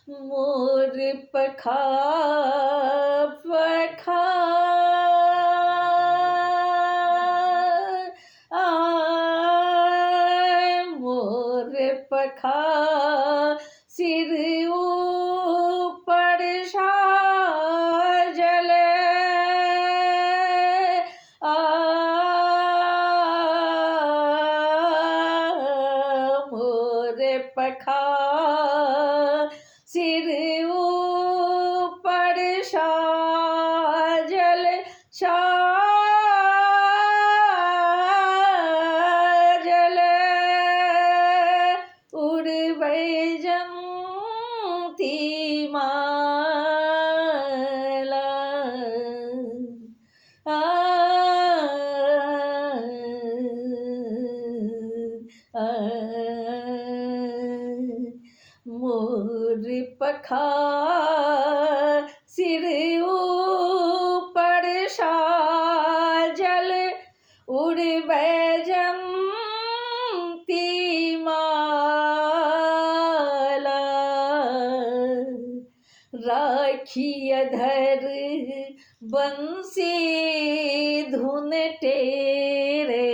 मोर पखा पखा मोर पखा सिर ऊपर साजले मोर पखा सिर ऊपर साजल साजल उड़बै जंती माला मोर पखा सिर ऊपर साजल उड़बै जंती माला राखी अधर बंसी धुन तेरे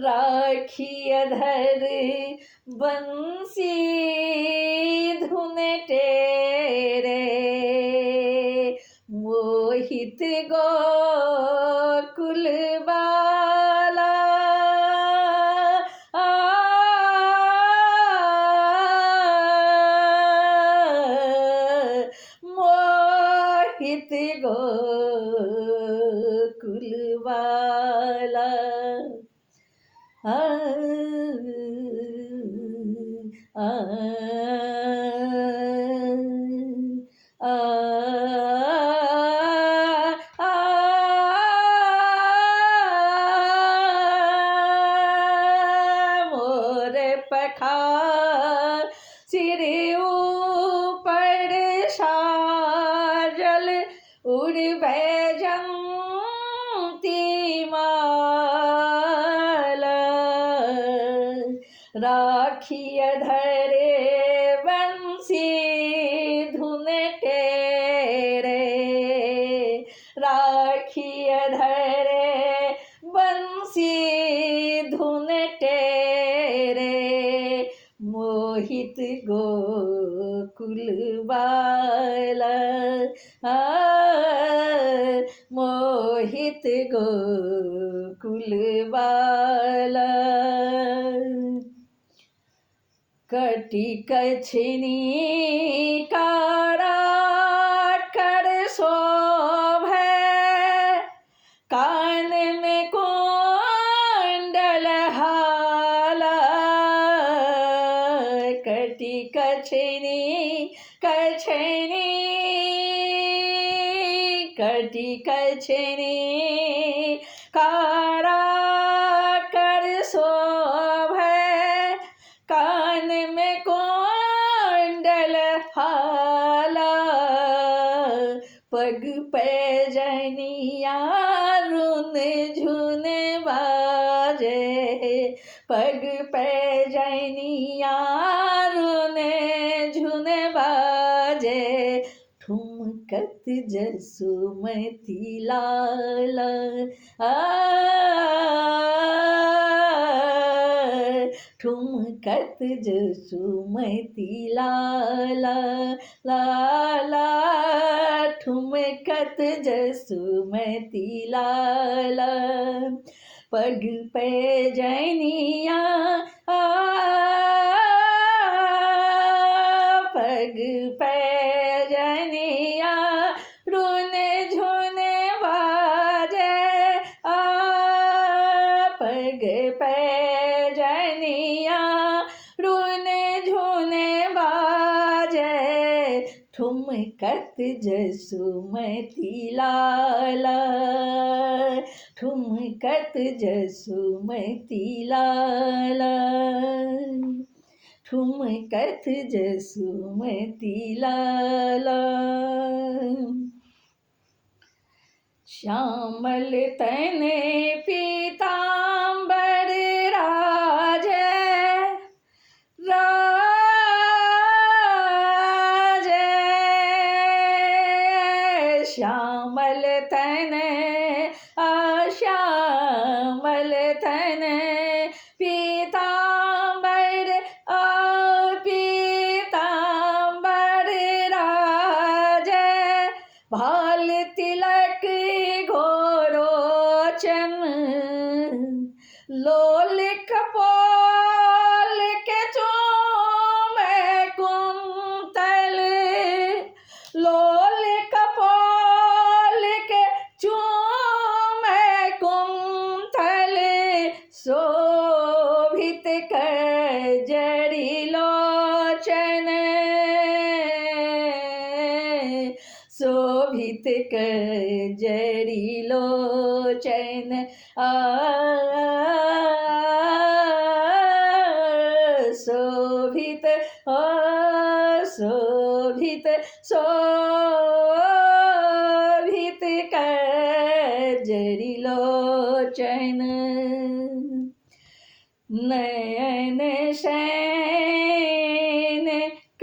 राखी अधर बंसी धुन तेरे मोहित गोकुल बाला मोहित गोकुल बाला मोर पखा सिर ऊपर साजल उड़बै जंती माला राखी अधरे बंसी धुन तेरे राखी अधरे बंसी धुन तेरे मोहित गोकुल बाला मोहित गोकुल बाला कटी कछनी काराट कर शोभे कान में कुंडल हाला कटी कछनी कछनी कटी कछनी काराट कर शोभे कान में कुंडल हाला पग पैजनिया रुन झुन बाजे पग पैजनिया रुन झुन बाजे ठुमकत जसुमती लाल ठुमकत जसुमती लाला लाला ठुमकत जसुमती लाला पग पैजनिया पग पैजनिया पग पैजनिया रूने झूने बाजे ठुमकत जसुमती लाला ठुमकत जसुमती लाला ठुमकत जसुमती लाला श्यामल तने पीतांबर राजे राजे श्यामल तने श्यामल तने पीतांबर पीतांबर राजे भाल तिलक घोरोचन लोल कपोल के चूमे कुंतल लोल कपोल के चूमे कुंतल शोभित कजरी लोचन शोभित कजरी लोचन शोभित शोभित शोभित कजरी लोचन नयन शयन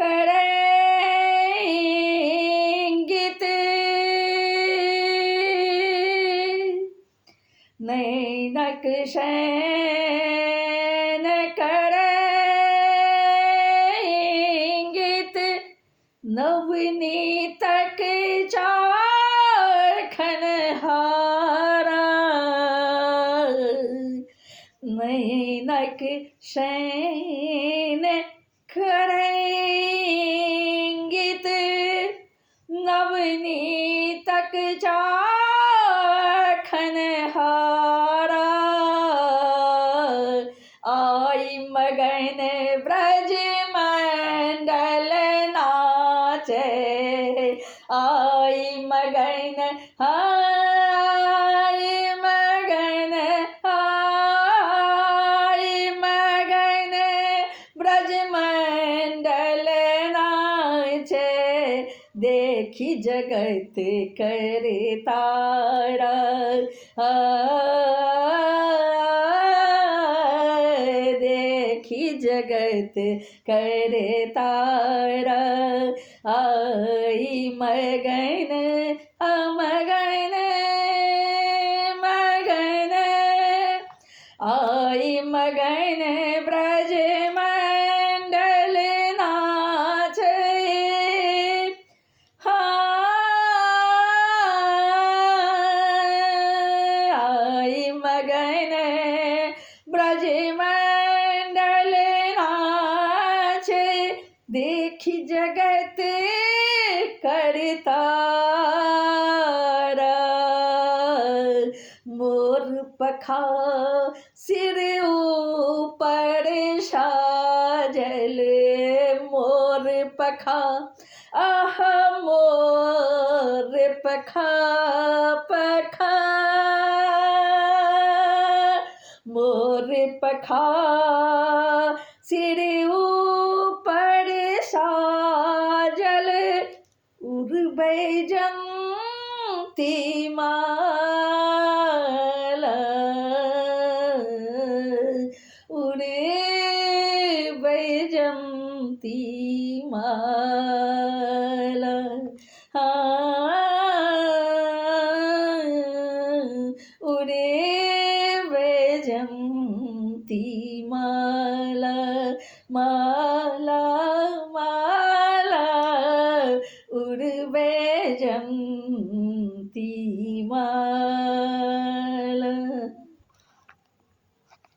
करे इंगित नैनक शयन करे इंगित नवनीतक चारखन हारा नैनक शयन करेंगित नवनीतक चारखन हारा आई मगन ब्रज मंडल नाचे आई मगन आई मगन ब्रज मंडल नाचे देखी जगत करे तारा देखी जगत करे तारा आई मगन मगन मगन आई मगन ब्रज मंडल नाचे आई मगन ब्रज मंडल नाचे देखी जगत करता मोर पखा सिर ऊपर साजल मोर पखा आह मोर पखा पखा मोर पखा सिर ऊपर साजल उड़बै जंती माला उड़बै जंती माला उड़बै जंती माला